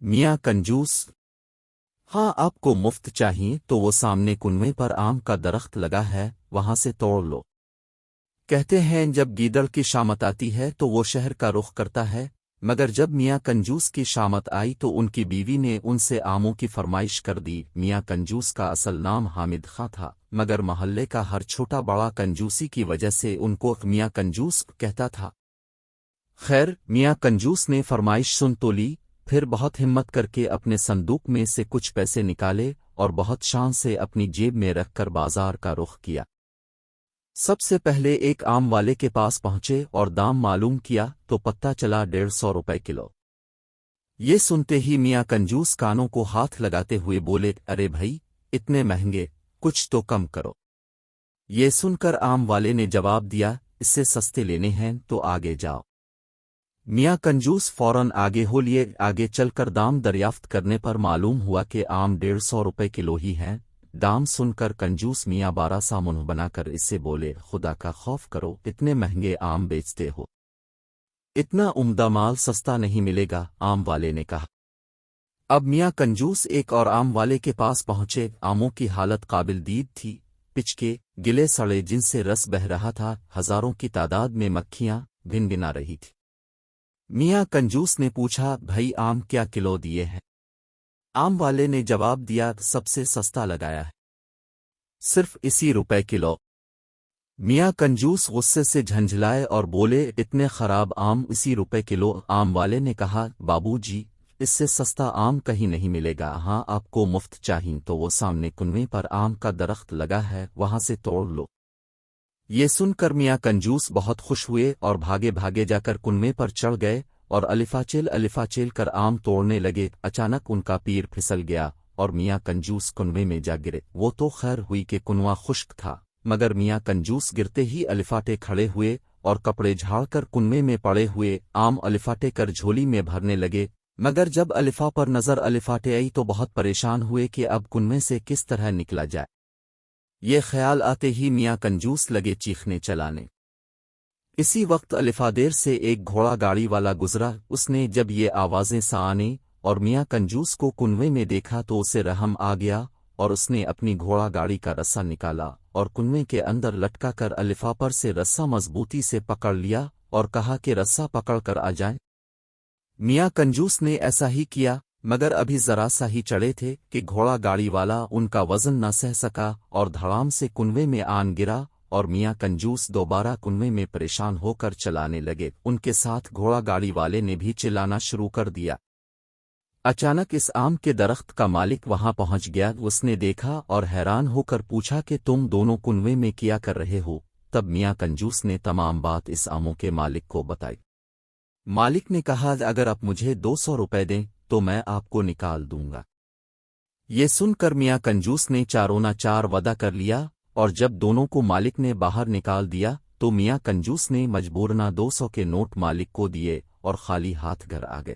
میاں کنجوس: ہاں، آپ کو مفت چاہیے تو وہ سامنے کنویں پر آم کا درخت لگا ہے، وہاں سے توڑ لو۔ کہتے ہیں جب گیدڑ کی شامت آتی ہے تو وہ شہر کا رخ کرتا ہے، مگر جب میاں کنجوس کی شامت آئی تو ان کی بیوی نے ان سے آموں کی فرمائش کر دی۔ میاں کنجوس کا اصل نام حامد خاں تھا، مگر محلے کا ہر چھوٹا بڑا کنجوسی کی وجہ سے ان کو میاں کنجوس کہتا تھا۔ خیر، میاں کنجوس نے فرمائش سن تو لی، پھر بہت ہمت کر کے اپنے صندوق میں سے کچھ پیسے نکالے اور بہت شان سے اپنی جیب میں رکھ کر بازار کا رخ کیا۔ سب سے پہلے ایک آم والے کے پاس پہنچے اور دام معلوم کیا تو پتہ چلا 150 روپے کلو۔ یہ سنتے ہی میاں کنجوس کانوں کو ہاتھ لگاتے ہوئے بولے، ارے بھائی، اتنے مہنگے، کچھ تو کم کرو۔ یہ سن کر آم والے نے جواب دیا، اس سے سستے لینے ہیں تو آگے جاؤ۔ میاں کنجوس فوراً آگے ہو لیے۔ آگے چل کر دام دریافت کرنے پر معلوم ہوا کہ آم 150 روپے کلو ہی ہیں۔ دام سن کر کنجوس میاں 12 سا منہ بنا کر اس سے بولے، خدا کا خوف کرو، اتنے مہنگے آم بیچتے ہو، اتنا عمدہ مال سستا نہیں ملے گا۔ آم والے نے کہا۔ اب میاں کنجوس ایک اور آم والے کے پاس پہنچے۔ آموں کی حالت قابل دید تھی، پچکے گلے سڑے جن سے رس بہہ رہا تھا، ہزاروں کی تعداد میں مکھیاں بھن بنا رہی تھی۔ میاں کنجوس نے پوچھا، بھائی آم کیا کلو دیے ہیں؟ آم والے نے جواب دیا، سب سے سستا لگایا ہے، صرف اسی روپے کلو۔ میاں کنجوس غصے سے جھنجھلائے اور بولے، اتنے خراب آم اسی روپے کلو؟ آم والے نے کہا، بابو جی، اس سے سستا آم کہیں نہیں ملے گا۔ ہاں، آپ کو مفت چاہیے تو وہ سامنے کنویں پر آم کا درخت لگا ہے، وہاں سے توڑ لو۔ یہ سن کر میاں کنجوس بہت خوش ہوئے اور بھاگے بھاگے جا کر کنویں پر چڑھ گئے اور الفاچیل کر آم توڑنے لگے۔ اچانک ان کا پیر پھسل گیا اور میاں کنجوس کنویں میں جا گرے۔ وہ تو خیر ہوئی کہ کنواں خشک تھا، مگر میاں کنجوس گرتے ہی الفاٹے کھڑے ہوئے اور کپڑے جھاڑ کر کنویں میں پڑے ہوئے آم الفاٹے کر جھولی میں بھرنے لگے۔ مگر جب الفا پر نظر الفاٹے آئی تو بہت پریشان ہوئے کہ اب کنویں سے کس طرح نکلا جائے۔ یہ خیال آتے ہی میاں کنجوس لگے چیخنے چلانے۔ اسی وقت الفادیر سے ایک گھوڑا گاڑی والا گزرا۔ اس نے جب یہ آوازیں آنے اور میاں کنجوس کو کنویں میں دیکھا تو اسے رحم آ گیا اور اس نے اپنی گھوڑا گاڑی کا رسا نکالا اور کنویں کے اندر لٹکا کر الفا پر سے رسا مضبوطی سے پکڑ لیا اور کہا کہ رسا پکڑ کر آ جائیں۔ میاں کنجوس نے ایسا ہی کیا، مگر ابھی ذرا سا ہی چڑھے تھے کہ گھوڑا گاڑی والا ان کا وزن نہ سہ سکا اور دھڑام سے کنویں میں آن گرا اور میاں کنجوس دوبارہ کنویں میں پریشان ہو کر چلانے لگے۔ ان کے ساتھ گھوڑا گاڑی والے نے بھی چلانا شروع کر دیا۔ اچانک اس آم کے درخت کا مالک وہاں پہنچ گیا۔ اس نے دیکھا اور حیران ہو کر پوچھا کہ تم دونوں کنویں میں کیا کر رہے ہو؟ تب میاں کنجوس نے تمام بات اس آموں کے مالک کو بتائی۔ مالک نے کہا، اگر آپ مجھے 200 روپے دیں تو میں آپ کو نکال دوں گا۔ یہ سن کر میاں کنجوس نے چارونا چار وعدہ کر لیا، اور جب دونوں کو مالک نے باہر نکال دیا تو میاں کنجوس نے مجبورنہ 200 کے نوٹ مالک کو دیے اور خالی ہاتھ گھر آ گئے۔